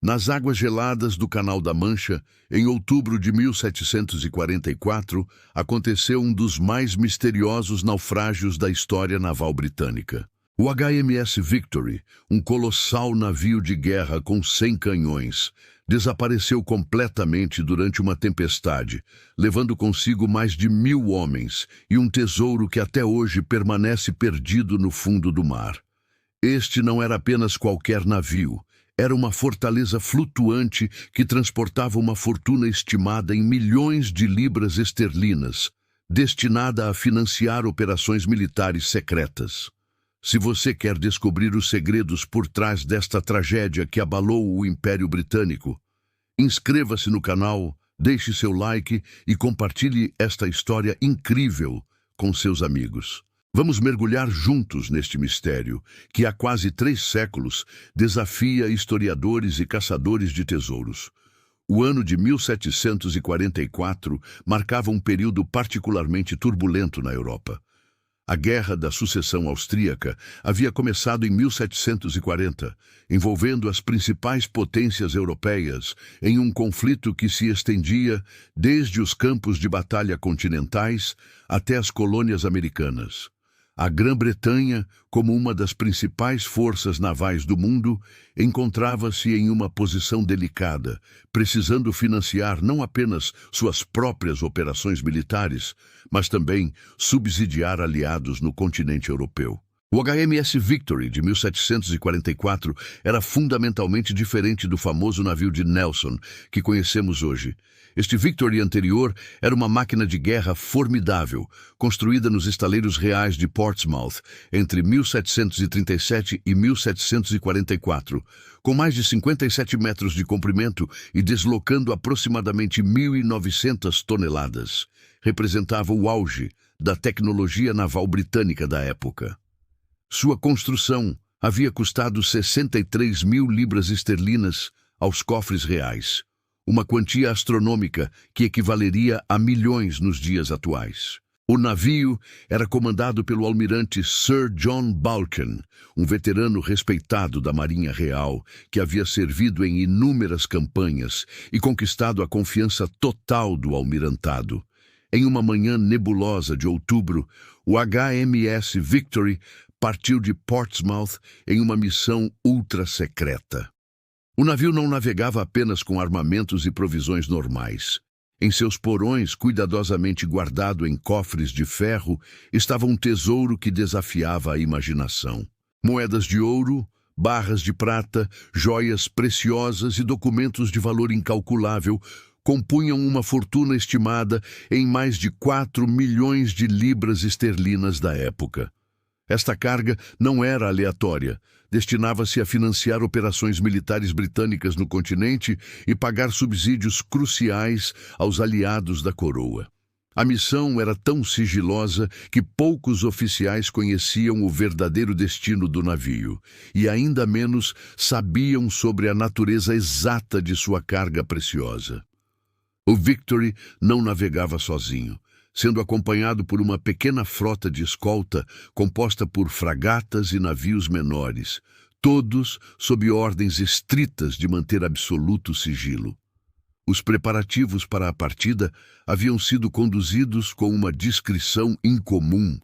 Nas águas geladas do Canal da Mancha, em outubro de 1744, aconteceu um dos mais misteriosos naufrágios da história naval britânica. O HMS Victory, um colossal navio de guerra com 100 canhões, desapareceu completamente durante uma tempestade, levando consigo mais de 1.000 homens e um tesouro que até hoje permanece perdido no fundo do mar. Este não era apenas qualquer navio. Era uma fortaleza flutuante que transportava uma fortuna estimada em milhões de libras esterlinas, destinada a financiar operações militares secretas. Se você quer descobrir os segredos por trás desta tragédia que abalou o Império Britânico, inscreva-se no canal, deixe seu like e compartilhe esta história incrível com seus amigos. Vamos mergulhar juntos neste mistério, que há quase 3 séculos desafia historiadores e caçadores de tesouros. O ano de 1744 marcava um período particularmente turbulento na Europa. A Guerra da Sucessão Austríaca havia começado em 1740, envolvendo as principais potências europeias em um conflito que se estendia desde os campos de batalha continentais até as colônias americanas. A Grã-Bretanha, como uma das principais forças navais do mundo, encontrava-se em uma posição delicada, precisando financiar não apenas suas próprias operações militares, mas também subsidiar aliados no continente europeu. O HMS Victory, de 1744, era fundamentalmente diferente do famoso navio de Nelson, que conhecemos hoje. Este Victory anterior era uma máquina de guerra formidável, construída nos estaleiros reais de Portsmouth entre 1737 e 1744, com mais de 57 metros de comprimento e deslocando aproximadamente 1.900 toneladas. Representava o auge da tecnologia naval britânica da época. Sua construção havia custado 63.000 libras esterlinas aos cofres reais, uma quantia astronômica que equivaleria a milhões nos dias atuais. O navio era comandado pelo almirante Sir John Balkan, um veterano respeitado da Marinha Real, que havia servido em inúmeras campanhas e conquistado a confiança total do almirantado. Em uma manhã nebulosa de outubro, o HMS Victory partiu de Portsmouth em uma missão ultra-secreta. O navio não navegava apenas com armamentos e provisões normais. Em seus porões, cuidadosamente guardado em cofres de ferro, estava um tesouro que desafiava a imaginação. Moedas de ouro, barras de prata, joias preciosas e documentos de valor incalculável compunham uma fortuna estimada em mais de 4 milhões de libras esterlinas da época. Esta carga não era aleatória. Destinava-se a financiar operações militares britânicas no continente e pagar subsídios cruciais aos aliados da coroa. A missão era tão sigilosa que poucos oficiais conheciam o verdadeiro destino do navio, e ainda menos sabiam sobre a natureza exata de sua carga preciosa. O Victory não navegava sozinho, sendo acompanhado por uma pequena frota de escolta composta por fragatas e navios menores, todos sob ordens estritas de manter absoluto sigilo. Os preparativos para a partida haviam sido conduzidos com uma discrição incomum,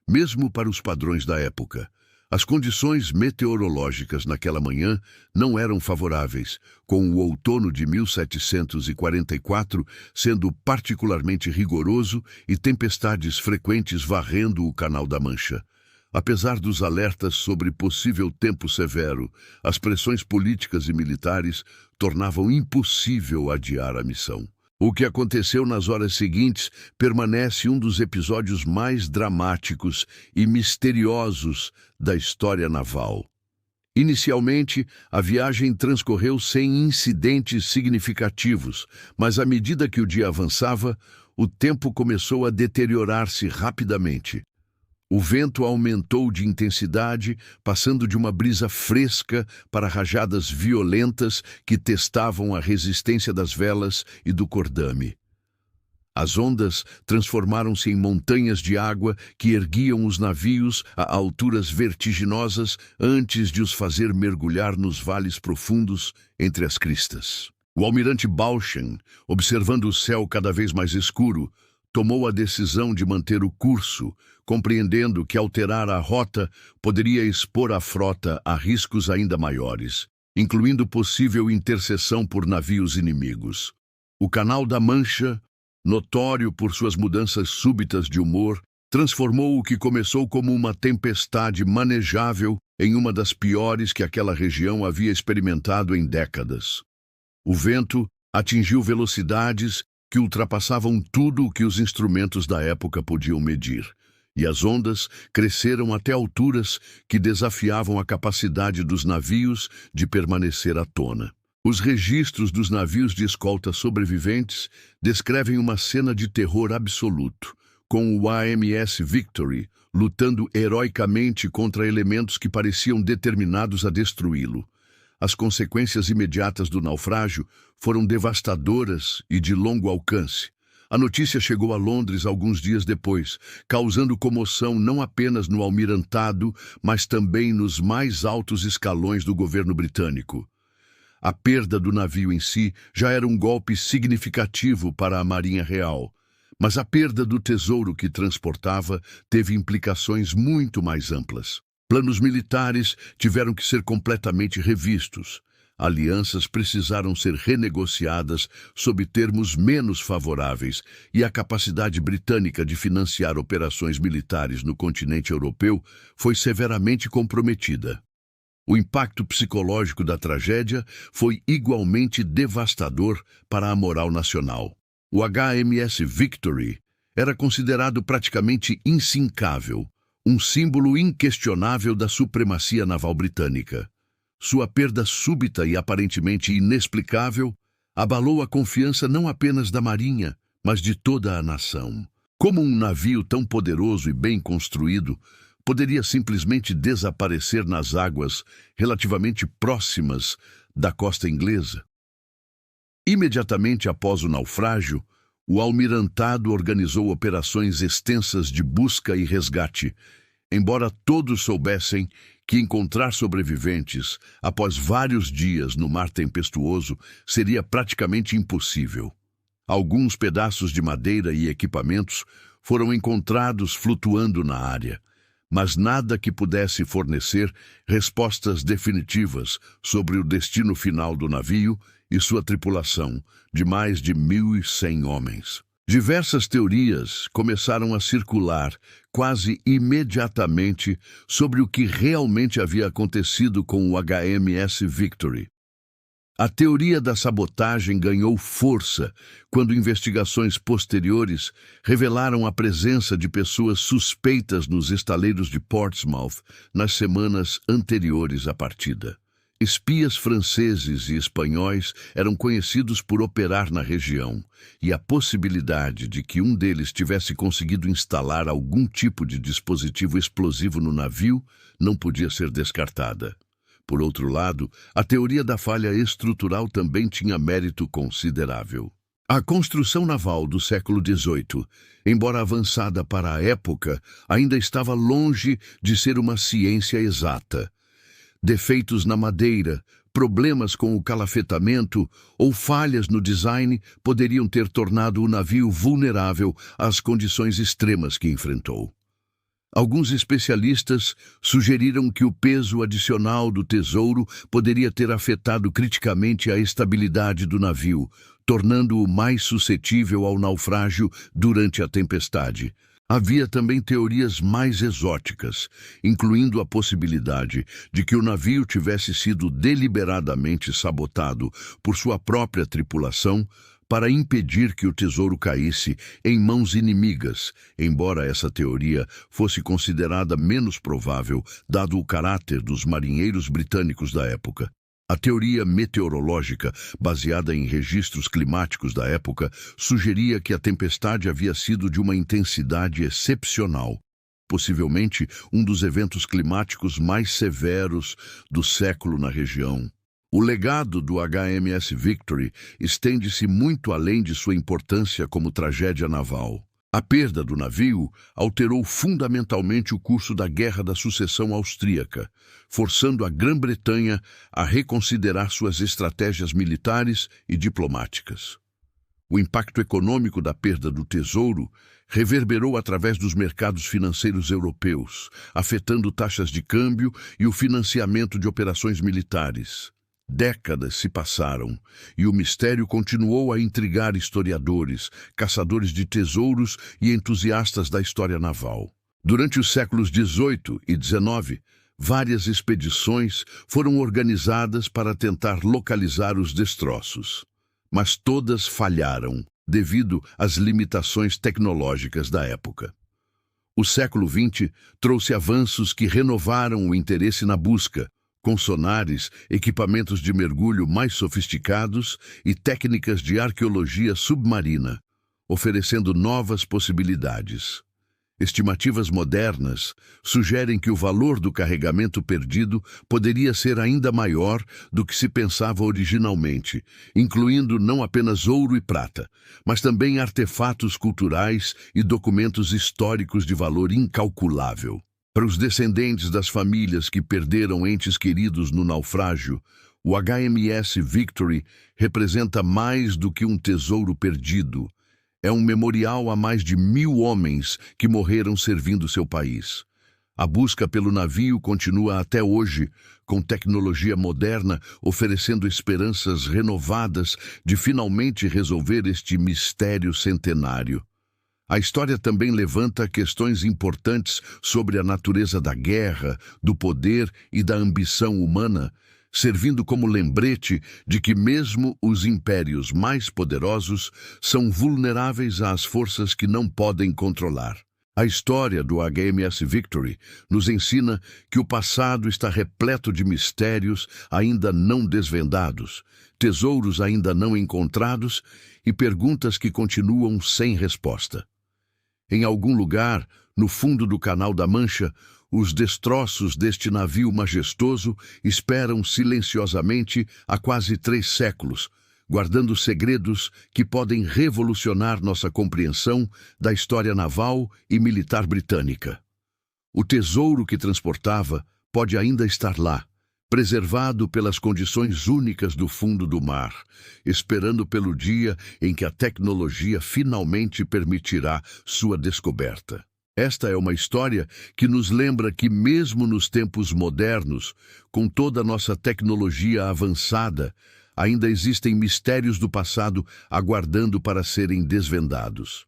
mesmo para os padrões da época. As condições meteorológicas naquela manhã não eram favoráveis, com o outono de 1744 sendo particularmente rigoroso e tempestades frequentes varrendo o Canal da Mancha. Apesar dos alertas sobre possível tempo severo, as pressões políticas e militares tornavam impossível adiar a missão. O que aconteceu nas horas seguintes permanece um dos episódios mais dramáticos e misteriosos da história naval. Inicialmente, a viagem transcorreu sem incidentes significativos, mas à medida que o dia avançava, o tempo começou a deteriorar-se rapidamente. O vento aumentou de intensidade, passando de uma brisa fresca para rajadas violentas que testavam a resistência das velas e do cordame. As ondas transformaram-se em montanhas de água que erguiam os navios a alturas vertiginosas antes de os fazer mergulhar nos vales profundos entre as cristas. O almirante Bauschen, observando o céu cada vez mais escuro, tomou a decisão de manter o curso, compreendendo que alterar a rota poderia expor a frota a riscos ainda maiores, incluindo possível interseção por navios inimigos. O Canal da Mancha, notório por suas mudanças súbitas de humor, transformou o que começou como uma tempestade manejável em uma das piores que aquela região havia experimentado em décadas. O vento atingiu velocidades que ultrapassavam tudo o que os instrumentos da época podiam medir, e as ondas cresceram até alturas que desafiavam a capacidade dos navios de permanecer à tona. Os registros dos navios de escolta sobreviventes descrevem uma cena de terror absoluto, com o AMS Victory lutando heroicamente contra elementos que pareciam determinados a destruí-lo. As consequências imediatas do naufrágio foram devastadoras e de longo alcance. A notícia chegou a Londres alguns dias depois, causando comoção não apenas no almirantado, mas também nos mais altos escalões do governo britânico. A perda do navio em si já era um golpe significativo para a Marinha Real, mas a perda do tesouro que transportava teve implicações muito mais amplas. Planos militares tiveram que ser completamente revistos. Alianças precisaram ser renegociadas sob termos menos favoráveis e a capacidade britânica de financiar operações militares no continente europeu foi severamente comprometida. O impacto psicológico da tragédia foi igualmente devastador para a moral nacional. O HMS Victory era considerado praticamente insincável, um símbolo inquestionável da supremacia naval britânica. Sua perda súbita e aparentemente inexplicável abalou a confiança não apenas da Marinha, mas de toda a nação. Como um navio tão poderoso e bem construído poderia simplesmente desaparecer nas águas relativamente próximas da costa inglesa? Imediatamente após o naufrágio, o almirantado organizou operações extensas de busca e resgate, embora todos soubessem que encontrar sobreviventes após vários dias no mar tempestuoso seria praticamente impossível. Alguns pedaços de madeira e equipamentos foram encontrados flutuando na área, mas nada que pudesse fornecer respostas definitivas sobre o destino final do navio e sua tripulação, de mais de 1.100 homens. Diversas teorias começaram a circular quase imediatamente sobre o que realmente havia acontecido com o HMS Victory. A teoria da sabotagem ganhou força quando investigações posteriores revelaram a presença de pessoas suspeitas nos estaleiros de Portsmouth nas semanas anteriores à partida. Espias franceses e espanhóis eram conhecidos por operar na região, e a possibilidade de que um deles tivesse conseguido instalar algum tipo de dispositivo explosivo no navio não podia ser descartada. Por outro lado, a teoria da falha estrutural também tinha mérito considerável. A construção naval do século XVIII, embora avançada para a época, ainda estava longe de ser uma ciência exata. Defeitos na madeira, problemas com o calafetamento ou falhas no design poderiam ter tornado o navio vulnerável às condições extremas que enfrentou. Alguns especialistas sugeriram que o peso adicional do tesouro poderia ter afetado criticamente a estabilidade do navio, tornando-o mais suscetível ao naufrágio durante a tempestade. Havia também teorias mais exóticas, incluindo a possibilidade de que o navio tivesse sido deliberadamente sabotado por sua própria tripulação para impedir que o tesouro caísse em mãos inimigas, embora essa teoria fosse considerada menos provável, dado o caráter dos marinheiros britânicos da época. A teoria meteorológica, baseada em registros climáticos da época, sugeria que a tempestade havia sido de uma intensidade excepcional, possivelmente um dos eventos climáticos mais severos do século na região. O legado do HMS Victory estende-se muito além de sua importância como tragédia naval. A perda do navio alterou fundamentalmente o curso da Guerra da Sucessão Austríaca, forçando a Grã-Bretanha a reconsiderar suas estratégias militares e diplomáticas. O impacto econômico da perda do tesouro reverberou através dos mercados financeiros europeus, afetando taxas de câmbio e o financiamento de operações militares. Décadas se passaram e o mistério continuou a intrigar historiadores, caçadores de tesouros e entusiastas da história naval. Durante os séculos XVIII e XIX, várias expedições foram organizadas para tentar localizar os destroços, mas todas falharam devido às limitações tecnológicas da época. O século XX trouxe avanços que renovaram o interesse na busca, com sonares, equipamentos de mergulho mais sofisticados e técnicas de arqueologia submarina, oferecendo novas possibilidades. Estimativas modernas sugerem que o valor do carregamento perdido poderia ser ainda maior do que se pensava originalmente, incluindo não apenas ouro e prata, mas também artefatos culturais e documentos históricos de valor incalculável. Para os descendentes das famílias que perderam entes queridos no naufrágio, o HMS Victory representa mais do que um tesouro perdido. É um memorial a mais de 1.000 homens que morreram servindo seu país. A busca pelo navio continua até hoje, com tecnologia moderna oferecendo esperanças renovadas de finalmente resolver este mistério centenário. A história também levanta questões importantes sobre a natureza da guerra, do poder e da ambição humana, servindo como lembrete de que mesmo os impérios mais poderosos são vulneráveis às forças que não podem controlar. A história do HMS Victory nos ensina que o passado está repleto de mistérios ainda não desvendados, tesouros ainda não encontrados e perguntas que continuam sem resposta. Em algum lugar, no fundo do Canal da Mancha, os destroços deste navio majestoso esperam silenciosamente há quase 3 séculos, guardando segredos que podem revolucionar nossa compreensão da história naval e militar britânica. O tesouro que transportava pode ainda estar lá, preservado pelas condições únicas do fundo do mar, esperando pelo dia em que a tecnologia finalmente permitirá sua descoberta. Esta é uma história que nos lembra que mesmo nos tempos modernos, com toda a nossa tecnologia avançada, ainda existem mistérios do passado aguardando para serem desvendados.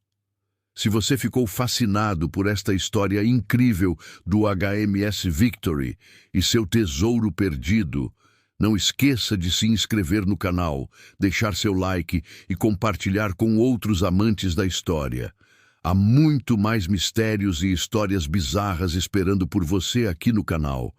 Se você ficou fascinado por esta história incrível do HMS Victory e seu tesouro perdido, não esqueça de se inscrever no canal, deixar seu like e compartilhar com outros amantes da história. Há muito mais mistérios e histórias bizarras esperando por você aqui no canal.